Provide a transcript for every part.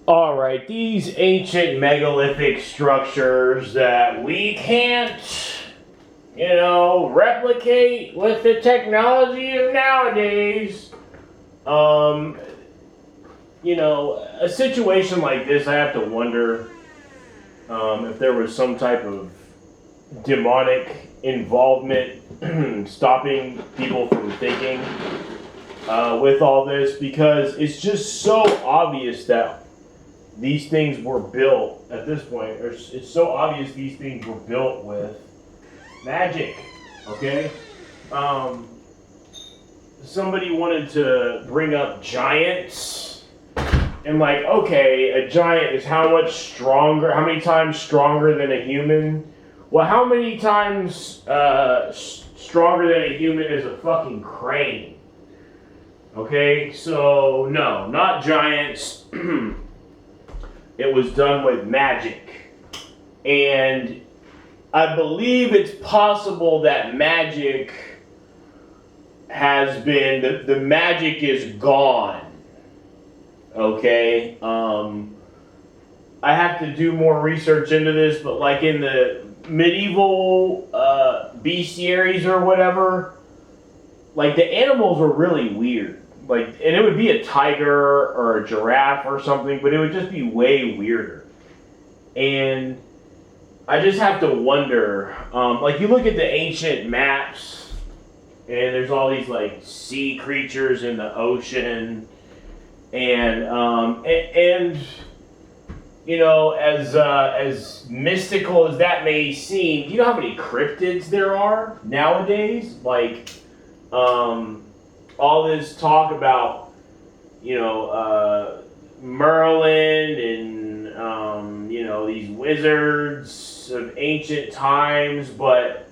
Alright, these ancient megalithic structures that we can't, replicate with the technology of nowadays. A situation like this, I have to wonder if there was some type of demonic involvement stopping people from thinking with all this, because it's just so obvious that these things were built at this point. It's so obvious these things were built with magic. Okay? Somebody wanted to bring up giants. And okay, a giant is how many times stronger than a human? Well, how many times stronger than a human is a fucking crane? Okay, so no, not giants. It was done with magic. And I believe it's possible that magic has been, the magic is gone. Okay? I have to do more research into this, but in the medieval bestiaries or whatever, the animals were really weird. And it would be a tiger or a giraffe or something, but it would just be way weirder. And I just have to wonder, you look at the ancient maps, and there's all these sea creatures in the ocean, and as mystical as that may seem, do you know how many cryptids there are nowadays? All this talk about, Merlin and, these wizards of ancient times, but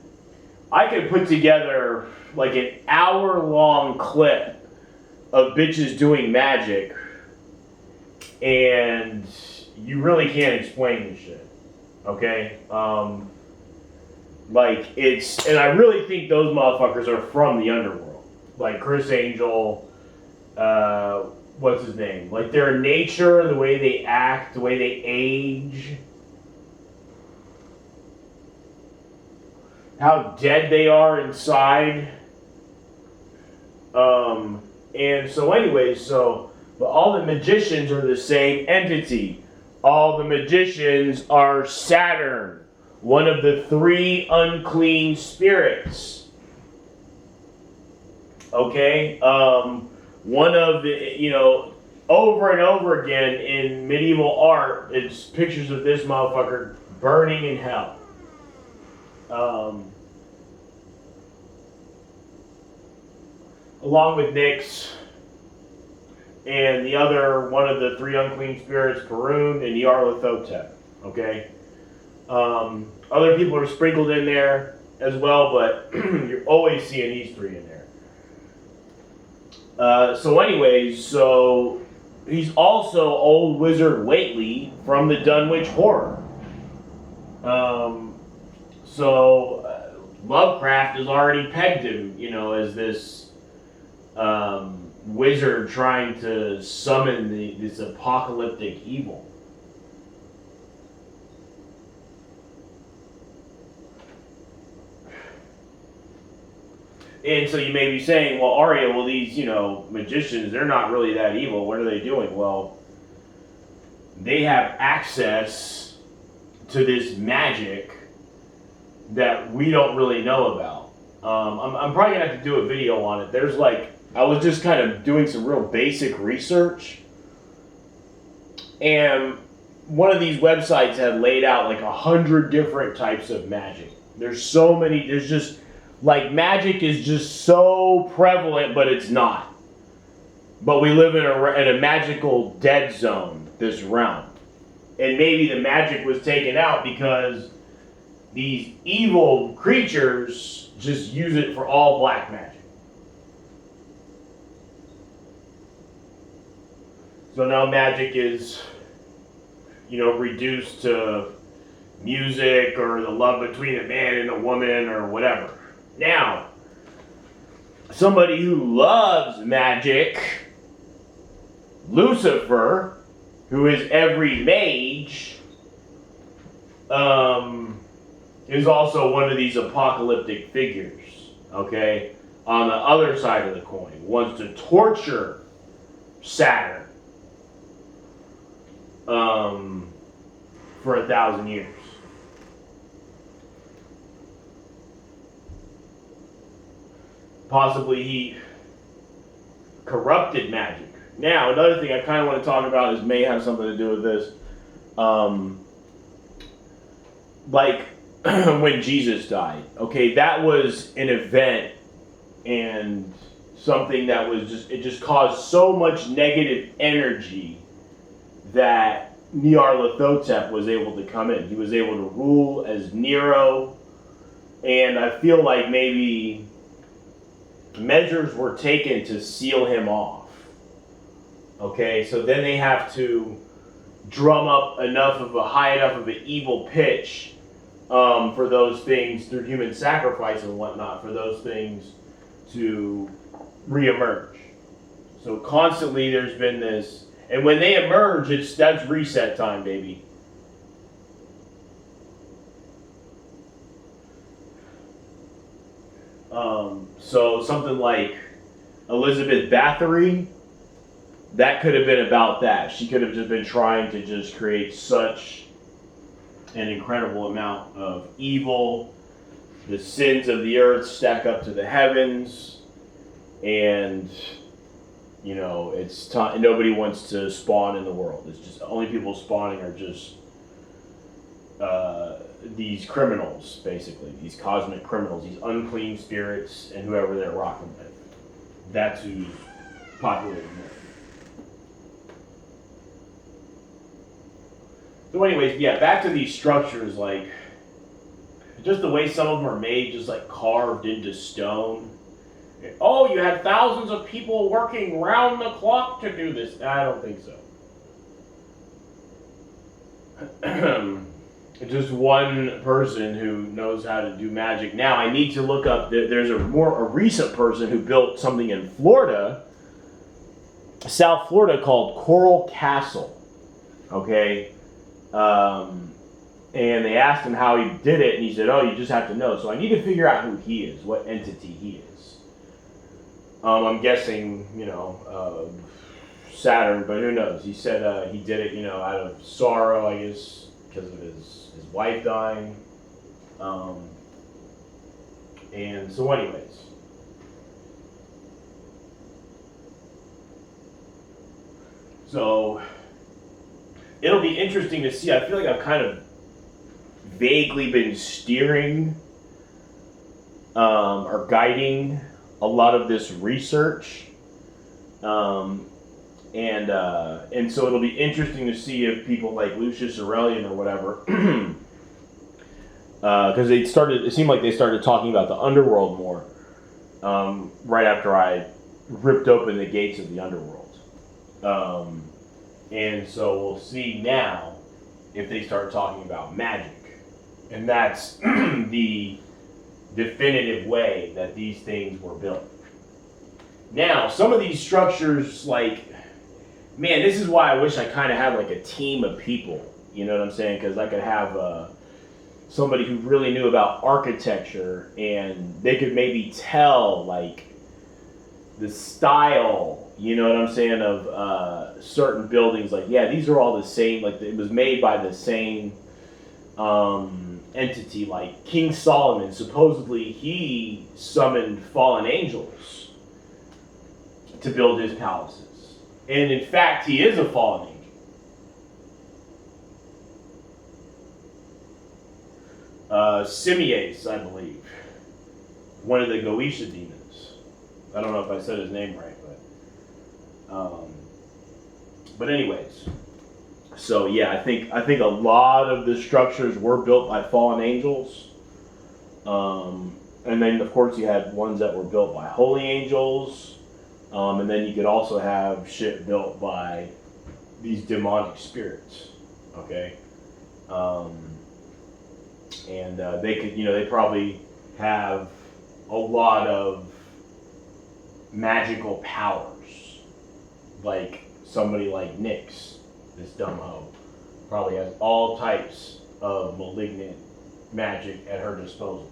I could put together an hour-long clip of bitches doing magic, and you really can't explain this shit, okay? And I really think those motherfuckers are from the underworld. Chris Angel, what's his name? Their nature, the way they act, the way they age, how dead they are inside. And so anyways, but all the magicians are the same entity. All the magicians are Saturn, one of the three unclean spirits. Okay? One of the, over and over again in medieval art, it's pictures of this motherfucker burning in hell. Along with Nyx and the other, one of the three unclean spirits, Perun and Nyarlathotep. Okay? Other people are sprinkled in there as well, but you're always seeing these three in there. So he's also old wizard Whately from the Dunwich Horror. Lovecraft has already pegged him, as this wizard trying to summon this apocalyptic evil. And so you may be saying, well, Arya, these, magicians, they're not really that evil. What are they doing? Well, they have access to this magic that we don't really know about. I'm probably going to have to do a video on it. There's I was just kind of doing some real basic research. And one of these websites had laid out 100 different types of magic. There's so many, there's just... magic is just so prevalent, but it's not. But we live in a magical dead zone, this realm. And maybe the magic was taken out because these evil creatures just use it for all black magic. So now magic is, reduced to music or the love between a man and a woman or whatever. Now, somebody who loves magic, Lucifer, who is every mage, is also one of these apocalyptic figures, okay? On the other side of the coin, wants to torture Saturn for 1,000 years. Possibly he corrupted magic. Now, another thing I kind of want to talk about is may have something to do with this. Like when Jesus died, okay, that was an event and something that was it just caused so much negative energy that Nyarlathotep was able to come in. He was able to rule as Nero, and I feel like maybe measures were taken to seal him off. Okay, so then they have to drum up high enough of an evil pitch for those things through human sacrifice and whatnot, for those things to reemerge. So constantly there's been this, and when they emerge, that's reset time, baby. So something like Elizabeth Bathory, that could have been about that. She could have just been trying to just create such an incredible amount of evil. The sins of the earth stack up to the heavens, and it's nobody wants to spawn in the world. It's just the only people spawning are just these criminals, basically, these cosmic criminals, these unclean spirits, and whoever they're rocking with. That's who's populating there. So anyways, yeah, back to these structures, like, just the way some of them are made, just like carved into stone. Oh, you had thousands of people working round the clock to do this. I don't think so. Just one person who knows how to do magic. Now, I need to look up, there's a recent person who built something in Florida, South Florida, called Coral Castle. Okay? And they asked him how he did it, and he said, oh, you just have to know. So I need to figure out who he is, what entity he is. I'm guessing, Saturn, but who knows? He said he did it, out of sorrow, I guess, because of his wife dying. And so anyways. So it'll be interesting to see. I feel like I've kind of vaguely been steering or guiding a lot of this research, and so it'll be interesting to see if people like Lucius Aurelian or whatever, because it seemed like they started talking about the underworld more right after I ripped open the gates of the underworld. And so we'll see now if they start talking about magic. And that's the definitive way that these things were built. Now, some of these structures, like, man, this is why I wish I kind of had like a team of people. You know what I'm saying? Because I could have somebody who really knew about architecture, and they could maybe tell, like, the style, you know what I'm saying, of certain buildings. Like, yeah, these are all the same. Like, it was made by the same entity. Like King Solomon, supposedly he summoned fallen angels to build his palaces. And in fact, he is a fallen angel. Simius, I believe. One of the Goetia demons. I don't know if I said his name right, but anyways. So yeah, I think a lot of the structures were built by fallen angels. And then of course you had ones that were built by holy angels. And then you could also have shit built by these demonic spirits. Okay? And they could, they probably have a lot of magical powers, like somebody like Nyx, This dumb hoe probably has all types of malignant magic at her disposal.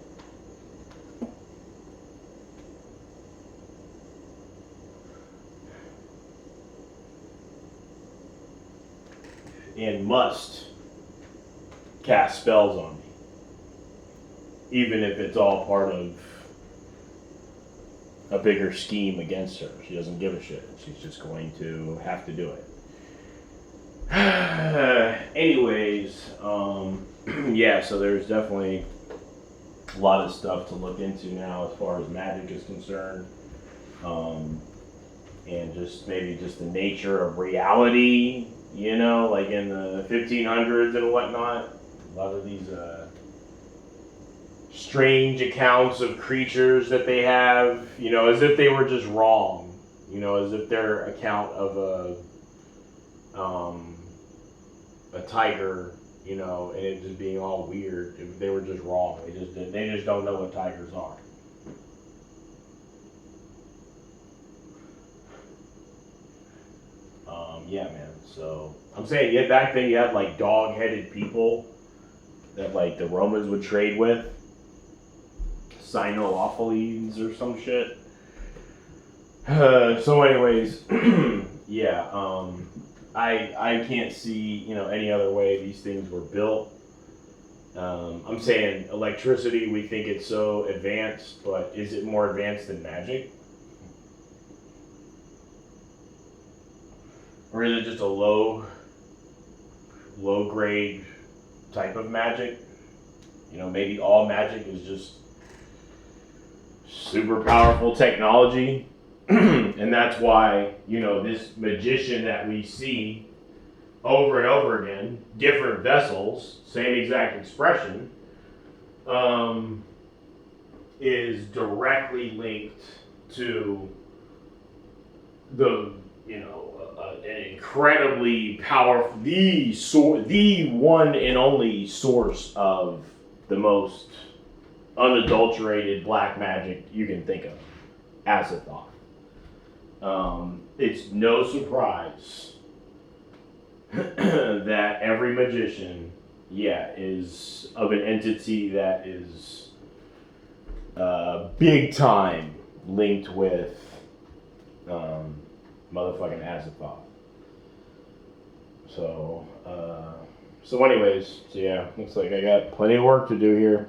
And must cast spells on me. Even if it's all part of a bigger scheme against her. She doesn't give a shit. She's just going to have to do it. Anyways, yeah, so there's definitely a lot of stuff to look into now as far as magic is concerned. And just maybe just the nature of reality, you know, like in the 1500s and whatnot. A lot of these strange accounts of creatures that they have, you know, as if they were just wrong, you know, as if their account of a tiger, you know, and it just being all weird. If they were just wrong. They just don't know what tigers are. Yeah, man. So I'm saying, yeah, back then you had like dog-headed people that like the Romans would trade with, Cynoophiles or some shit. So, anyways, yeah. I can't see, you know, any other way these things were built. I'm saying electricity, we think it's so advanced, but is it more advanced than magic? Or is it just a low grade type of magic? You know, maybe all magic is just super powerful technology. And that's why, you know, this magician that we see over and over again, different vessels, same exact expression, is directly linked to the, you know, an incredibly powerful, the one and only source of the most unadulterated black magic you can think of, Azathoth. It's no surprise that every magician, yeah, is of an entity that is big time linked with motherfucking Azathoth. So anyways, so yeah, looks like I got plenty of work to do here.